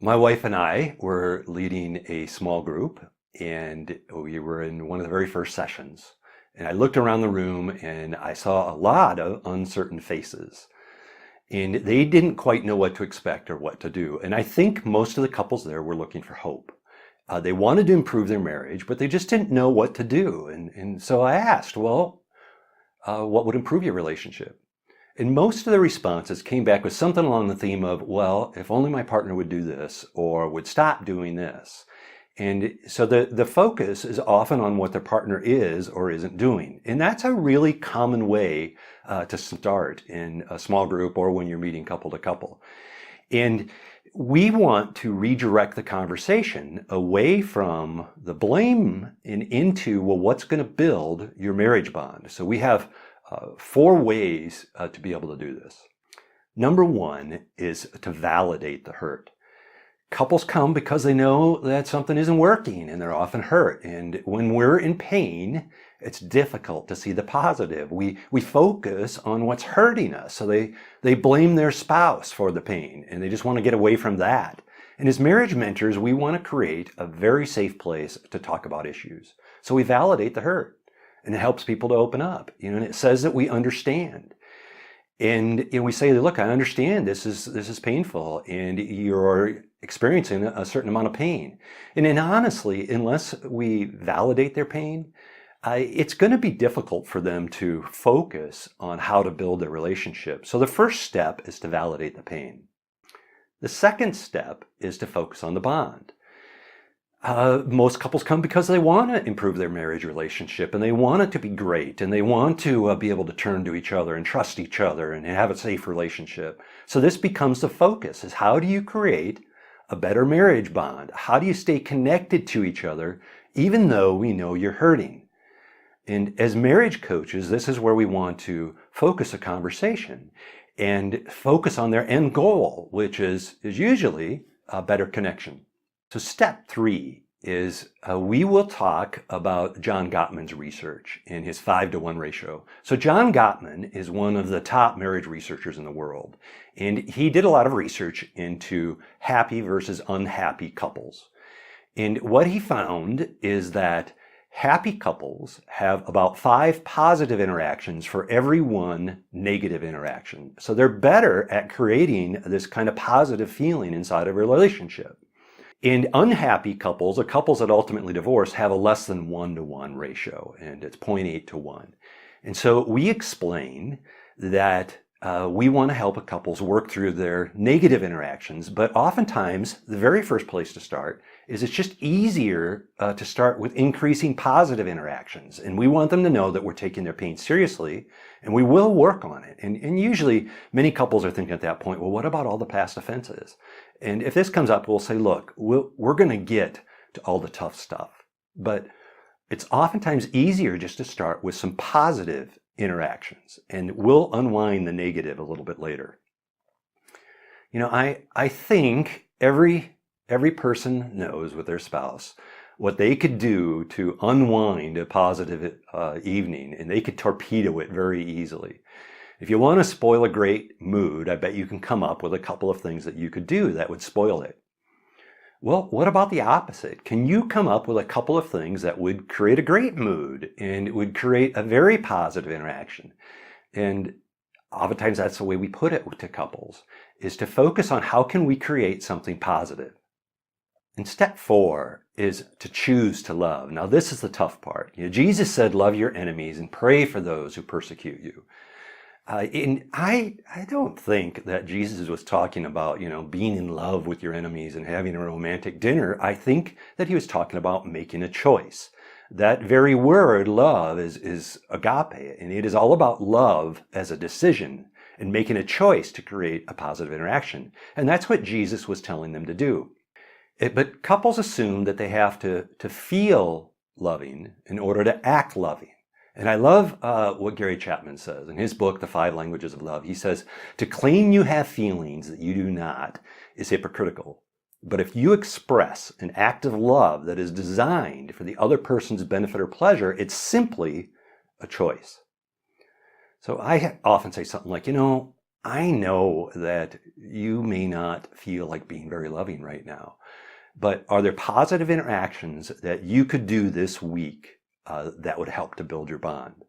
My wife and I were leading a small group, and we were in one of the very first sessions. And I looked around the room and I saw a lot of uncertain faces. And they didn't quite know what to expect or what to do. And I think most of the couples there were looking for hope. They wanted to improve their marriage, but they just didn't know what to do. And so I asked, well, what would improve your relationship? And most of the responses came back with something along the theme of, well, if only my partner would do this or would stop doing this. And so the focus is often on what their partner is or isn't doing. And that's a really common way to start in a small group or when you're meeting couple to couple. And we want to redirect the conversation away from the blame and into, well, what's going to build your marriage bond? So we have four ways to be able to do this. Number one is to validate the hurt. Couples come because they know that something isn't working and they're often hurt. And when we're in pain, it's difficult to see the positive. We focus on what's hurting us. So they blame their spouse for the pain and they just want to get away from that. And as marriage mentors, we want to create a very safe place to talk about issues. So we validate the hurt. And it helps people to open up, and it says that we understand. And we say, look, I understand this is painful and you're experiencing a certain amount of pain. And then honestly, unless we validate their pain, it's going to be difficult for them to focus on how to build their relationship. So the first step is to validate the pain. The second step is to focus on the bond. Most couples come because they want to improve their marriage relationship and they want it to be great and they want to be able to turn to each other and trust each other and have a safe relationship. So this becomes the focus, is how do you create a better marriage bond? How do you stay connected to each other even though we know you're hurting? And as marriage coaches, this is where we want to focus a conversation and focus on their end goal, which is usually a better connection. So step three is we will talk about John Gottman's research in his 5-to-1 ratio. So John Gottman is one of the top marriage researchers in the world. And he did a lot of research into happy versus unhappy couples. And what he found is that happy couples have about 5 positive interactions for every 1 negative interaction. So they're better at creating this kind of positive feeling inside of a relationship. And unhappy couples, or couples that ultimately divorce, have a less than 1-to-1 ratio, and it's 0.8 to 1. And so we explain that we want to help couples work through their negative interactions, but oftentimes the very first place to start is it's just easier to start with increasing positive interactions. And we want them to know that we're taking their pain seriously, and we will work on it. And usually many couples are thinking at that point, well, what about all the past offenses? And if this comes up, we'll say, look, we're going to get to all the tough stuff. But it's oftentimes easier just to start with some positive interactions, and we'll unwind the negative a little bit later. I think every person knows with their spouse what they could do to unwind a positive evening, and they could torpedo it very easily. If you want to spoil a great mood, I bet you can come up with a couple of things that you could do that would spoil it. Well, what about the opposite? Can you come up with a couple of things that would create a great mood and would create a very positive interaction? And oftentimes that's the way we put it to couples, is to focus on how can we create something positive. And step 4 is to choose to love. Now this is the tough part. Jesus said, love your enemies and pray for those who persecute you. And I don't think that Jesus was talking about, being in love with your enemies and having a romantic dinner. I think that he was talking about making a choice. That very word, love, is agape, and it is all about love as a decision and making a choice to create a positive interaction. And that's what Jesus was telling them to do. But couples assume that they have to feel loving in order to act loving. And I love what Gary Chapman says in his book, The 5 Languages of Love. He says, to claim you have feelings that you do not is hypocritical. But if you express an act of love that is designed for the other person's benefit or pleasure, it's simply a choice. So I often say something like, I know that you may not feel like being very loving right now, but are there positive interactions that you could do this week that would help to build your bond?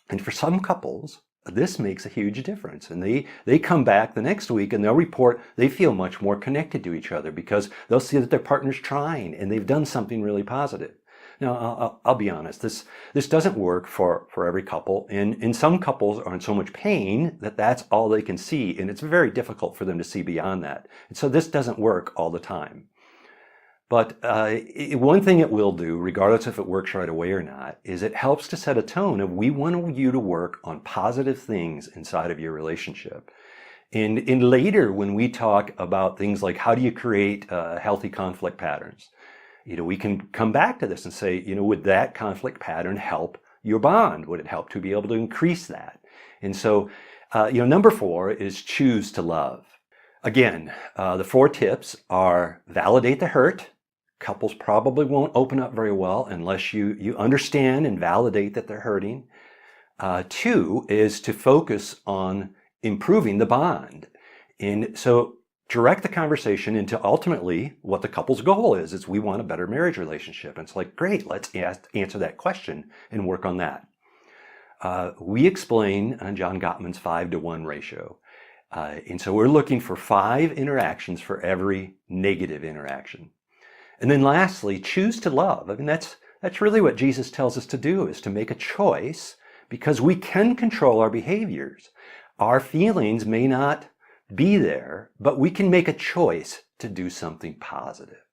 And for some couples, this makes a huge difference. And they come back the next week and they'll report they feel much more connected to each other because they'll see that their partner's trying and they've done something really positive. Now, I'll be honest, this doesn't work for every couple. And some couples are in so much pain that that's all they can see. And it's very difficult for them to see beyond that. And so this doesn't work all the time. But one thing it will do, regardless if it works right away or not, is it helps to set a tone of we want you to work on positive things inside of your relationship. And later, when we talk about things like how do you create healthy conflict patterns, we can come back to this and say, would that conflict pattern help your bond? Would it help to be able to increase that? And so, number 4 is choose to love. Again, the 4 tips are validate the hurt. Couples probably won't open up very well unless you understand and validate that they're hurting. 2 is to focus on improving the bond. And so direct the conversation into ultimately what the couple's goal is we want a better marriage relationship. And it's like, great, let's answer that question and work on that. We explain on John Gottman's 5-to-1 ratio. And so we're looking for 5 interactions for every negative interaction. And then lastly, choose to love. I mean, that's really what Jesus tells us to do, is to make a choice, because we can control our behaviors. Our feelings may not be there, but we can make a choice to do something positive.